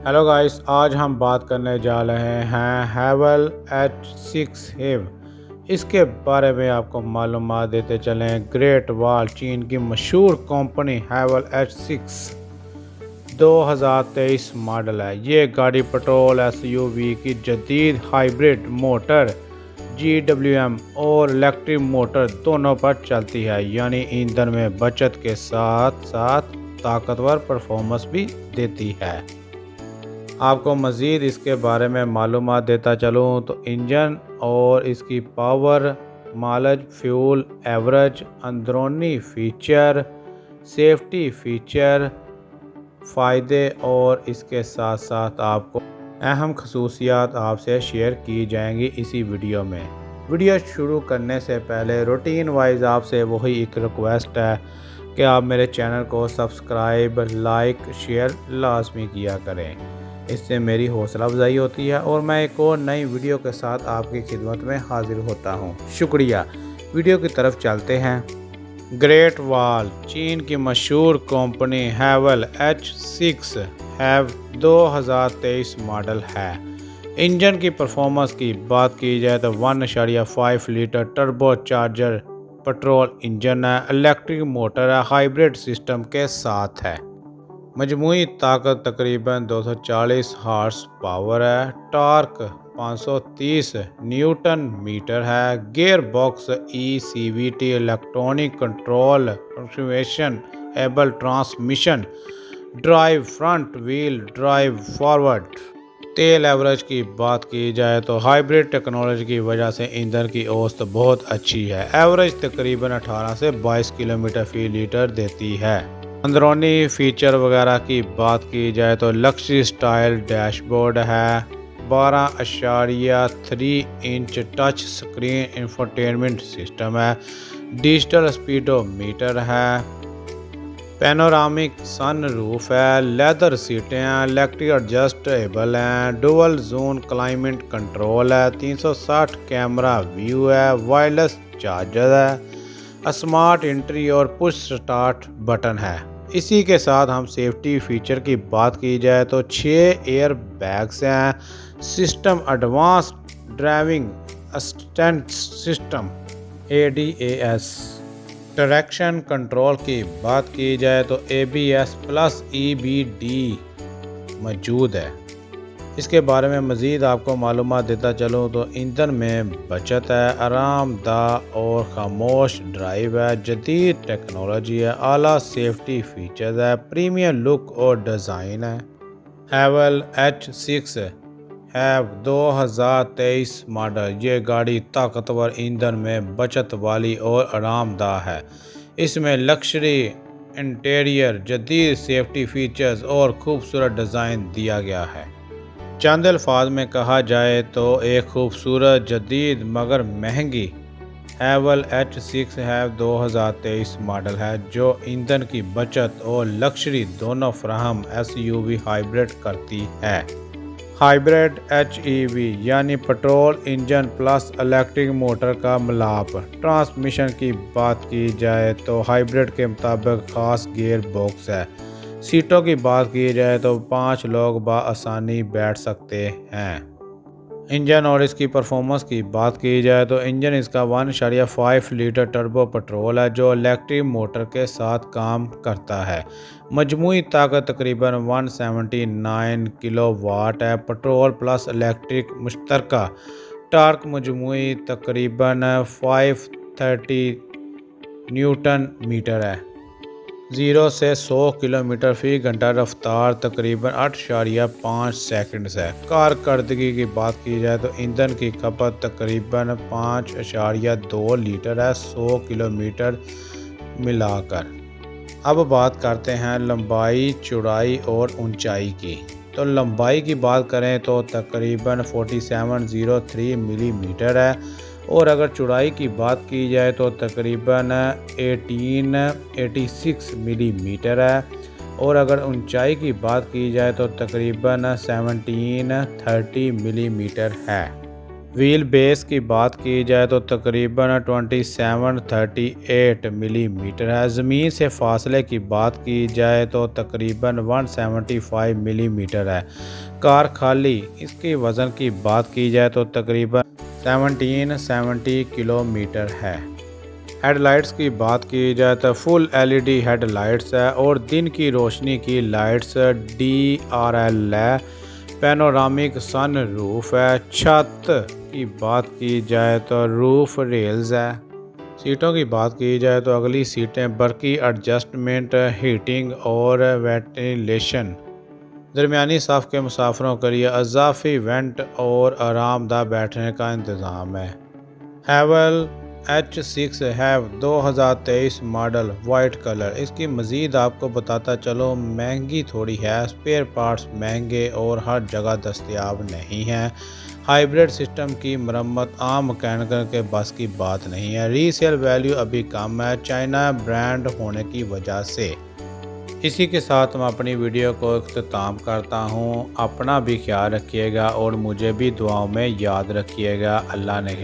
Hello guys, आज हम बात करने जा रहे हैं हैवेल H6 हेव। इसके बारे में आपको मालूमात देते चलें। ग्रेट वॉल चीन की मशहूर कंपनी हैवेल H6 2023 मॉडल है। ये गाड़ी पेट्रोल एसयूवी की जदीद हाइब्रिड मोटर GWM और इलेक्ट्रिक मोटर दोनों पर चलती है, यानी ईंधन में बचत के साथ साथ ताकतवर परफॉर्मेंस भी देती है। आपको मज़ीद इसके बारे में मालूमात देता चलूँ तो इंजन और इसकी पावर, माइलेज, फ्यूल एवरेज, अंदरूनी फ़ीचर, सेफ्टी फ़ीचर, फ़ायदे और इसके साथ साथ आपको अहम खसूसियात आपसे शेयर की जाएंगी इसी वीडियो में। वीडियो शुरू करने से पहले रूटीन वाइज आपसे वही एक रिक्वेस्ट है कि आप मेरे चैनल को सब्सक्राइब, लाइक, शेयर लाजमी किया करें। इससे मेरी हौसला अफजाई होती है और मैं एक और नई वीडियो के साथ आपकी खिदमत में हाजिर होता हूँ। शुक्रिया। वीडियो की तरफ चलते हैं। ग्रेट वॉल चीन की मशहूर कंपनी हैवेल H6 हैव 2023 मॉडल है। इंजन की परफॉर्मेंस की बात की जाए तो 1.5 litre turbo charger petrol engine है, इलेक्ट्रिक मोटर है, हाइब्रिड सिस्टम के साथ है। मजमूई ताकत तकरीबन 240 हार्स पावर है। टॉर्क 530 न्यूटन मीटर है। Gear box ECVT electronic control transmission able transmission, drive front wheel drive forward. तेल एवरेज की बात की जाए तो हाइब्रिड टेक्नोलॉजी की वजह से ईंधन की औसत बहुत अच्छी है। एवरेज तकरीबन 18 से 22 किलोमीटर फी लीटर देती है। अंदरूनी फीचर वगैरह की बात की जाए तो लक्ष्य स्टाइल डैशबोर्ड है। 12.3 inch touch screen infotainment system है। डिजिटल स्पीडोमीटर है। पैनोरामिक सन रूफ है। लेदर सीटें हैं। इलेक्ट्रिक एडजस्टेबल हैं। डुअल जोन क्लाइमेट कंट्रोल है। 360 कैमरा व्यू है। वायरलेस चार्जर है। स्मार्ट एंट्री और पुश स्टार्ट बटन है। इसी के साथ हम सेफ्टी फीचर की बात की जाए तो 6 एयर बैग्स हैं। System advance driving assistant system ADAS। Traction control की बात की जाए तो ABS प्लस EBD मौजूद है। इसके बारे में मज़ीद आपको मालूमात देता चलूँ तो ईंधन में बचत है, आरामदाह और खामोश ड्राइव है, जदीद टेक्नोलॉजी है, आला सेफ्टी फीचर्स है, प्रीमियम लुक और डिज़ाइन है। हैवेल H6 हैव 2023 मॉडल। ये गाड़ी ताकतवर ईंधन में बचत वाली और आरामदाह है। इसमें लग्जरी इंटीरियर, जदीद सेफ्टी फीचर्स और खूबसूरत डिज़ाइन दिया गया है। चंद अल्फाज में कहा जाए तो एक खूबसूरत, जदीद मगर महंगी हैवेल H6 हैव 2023 मॉडल है, जो ईंधन की बचत और लग्जरी दोनों फराहम SUV हाइब्रिड करती है। हाइब्रिड HEV यानी petrol engine plus electric motor का मिलाप। ट्रांसमिशन की बात की जाए तो हाइब्रिड के मुताबिक खास गियर बॉक्स है। सीटों की बात की जाए तो 5 लोग बआसानी बैठ सकते हैं। इंजन और इसकी परफॉर्मेंस की बात की जाए तो इंजन इसका 1.5 लीटर टर्बो पेट्रोल है, जो इलेक्ट्रिक मोटर के साथ काम करता है। मजमूई ताकत तकरीबन 179 किलोवाट है। पेट्रोल प्लस इलेक्ट्रिक मुश्तरका। टॉर्क मजमूई तकरीबन 530 न्यूटन मीटर है। 0 से 100 किलोमीटर फी घंटा रफ्तार तकरीबन 8.5 सेकंड है। कारकर्दगी की बात की जाए तो ईंधन की खपत तकरीबन 5.2 लीटर है 100 किलोमीटर मिलाकर। अब बात करते हैं लंबाई, चौड़ाई और ऊंचाई की। तो लंबाई की बात करें तो तकरीबन 4703 मिलीमीटर है, और अगर चौड़ाई की बात की जाए तो तकरीबन 1886 मिलीमीटर है, और अगर ऊंचाई की बात की जाए तो तकरीबन 1730 मिलीमीटर है। व्हील बेस की बात की जाए तो तकरीबन 2738 मिलीमीटर है। ज़मीन से फासले की बात की जाए तो तकरीबन 175 मिलीमीटर है। कार खाली इसकी वज़न की बात की जाए तो तकरीबन 1770 किलोमीटर है। हेडलाइट्स की बात की जाए तो फुल एलईडी हेडलाइट्स है और दिन की रोशनी की लाइट्स DRL है। पैनोरामिक सन रूफ है। छत की बात की जाए तो रूफ रेल्स है। सीटों की बात की जाए तो अगली सीटें बरकी एडजस्टमेंट, हीटिंग और वेंटिलेशन। दरमियानी साफ़ के मुसाफिरों के लिए अज़ाफ़ी वेंट और आरामदा बैठने का इंतज़ाम है। हैवल H6 have 2023 model white colour. इसकी मज़ीद आपको बताता चलो महंगी थोड़ी है, स्पेयर पार्ट्स महंगे और हर जगह दस्तयाब नहीं हैं। हाइब्रिड सिस्टम की मरम्मत आम मैकेनिकल के बस की बात नहीं है। रीसेल वैल्यू अभी कम है चाइना ब्रांड होने की वजह से। इसी के साथ मैं अपनी वीडियो को इख्तिताम करता हूँ। अपना भी ख्याल रखिएगा और मुझे भी दुआओं में याद रखिएगा। अल्लाह ने